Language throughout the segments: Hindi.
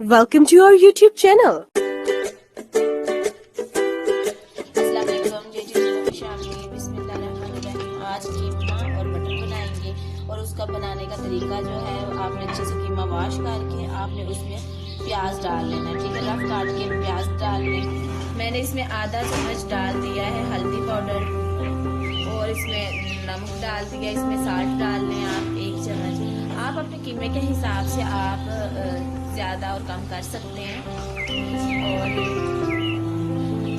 Welcome to our YouTube channel. आज कीमा और मटर बनाएंगे और उसका बनाने का तरीका जो है आपने अच्छे से कीमा वॉश करके आपने उसमें प्याज डाल लेना है। ठीक है, रफ काट के प्याज डाल लें। मैंने इसमें आधा चम्मच डाल दिया है हल्दी पाउडर और इसमें नमक डाल दिया, इसमें साल्ट डाल लें आप 1 चम्मच। आप अपने कीमे के हिसाब से आप ज़्यादा और कम कर सकते हैं। और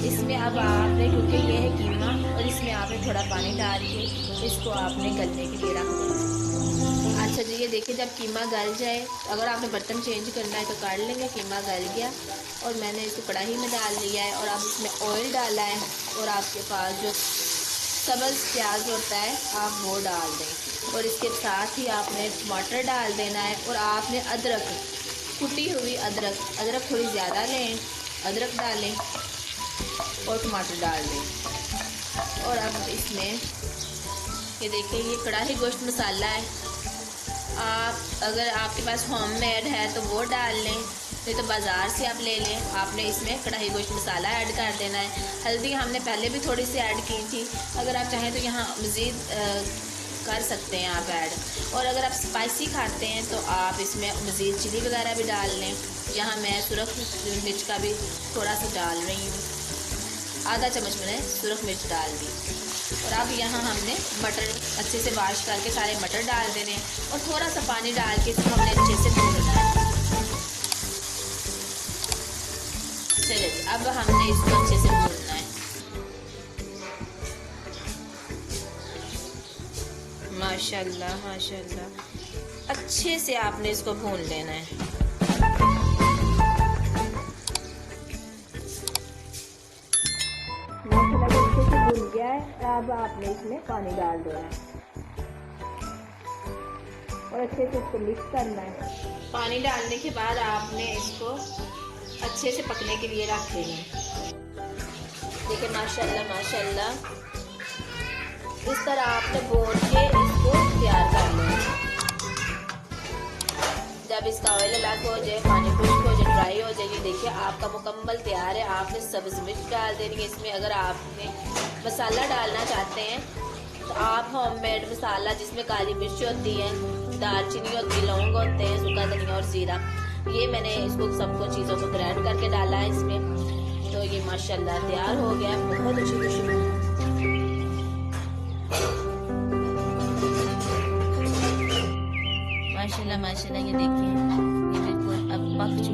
इसमें अब आपने, क्योंकि ये है कीमा, और इसमें आपने थोड़ा पानी डाल के इसको आपने गलने के लिए रख देना। अच्छा जी, ये देखिए जब कीमा गल जाए, अगर आपने बर्तन चेंज करना है तो कर लेंगे। कीमा गल गया और मैंने इसको कढ़ाई में डाल लिया है और अब इसमें ऑयल डाला है और आपके पास जो सब्ज़ प्याज होता है आप वो डाल दें और इसके साथ ही आपने टमाटर डाल देना है और आपने अदरक, कुटी हुई अदरक थोड़ी ज़्यादा लें, अदरक डालें और टमाटर डाल दें। और अब इसमें ये देखिए ये कढ़ाई गोश्त मसाला है, आप अगर आपके पास होममेड है तो वो डाल लें, नहीं तो बाज़ार से आप ले लें। आपने इसमें कढ़ाई गोश्त मसाला ऐड कर देना है। हल्दी हमने पहले भी थोड़ी सी ऐड की थी, अगर आप चाहें तो यहाँ मज़ीद कर सकते हैं आप ऐड। और अगर आप स्पाइसी खाते हैं तो आप इसमें मज़ीद चिली वगैरह भी डाल लें। यहाँ मैं सुरख मिर्च का भी थोड़ा सा डाल रही हूँ, आधा चम्मच मैंने सुरख मिर्च डाल दी। और अब यहाँ हमने मटर अच्छे से वॉश करके सारे मटर डाल देने और थोड़ा सा पानी डाल के इसको हमने अच्छे से भूनना है। चलिए अब हमने इसको अच्छे से भूनना है। माशाल्लाह माशाल्लाह, अच्छे से आपने इसको भून लेना है। भून गया है, अब आपने इसमें पानी डाल देना है और अच्छे से इसको मिक्स करना है। पानी डालने के बाद आपने इसको अच्छे से पकने के लिए रख देना है। देखिए माशाल्लाह माशाल्लाह, इस तरह आपने भून के इसको तैयार कर लेना। जब इसका ऑयल अलग हो जाए, पानी खुश्क हो जाए, ड्राई हो जाएगी, देखिए आपका मुकम्मल तैयार है। आपने सब्ज़ मिर्च डाल देनी है इसमें। अगर आपने मसाला डालना चाहते हैं तो आप होममेड मसाला जिसमें काली मिर्च होती है, दालचीनी होती है, लौंग होते हैं, सूखा धनिया और ज़ीरा, ये मैंने इसको सबको चीज़ों को ग्राइंड करके डाला है इसमें। तो ये माशाल्लाह तैयार हो गया, बहुत अच्छी खुशबू। माशाल्लाह माशाल्लाह, ये देखिए ये बिल्कुल अब पक चुका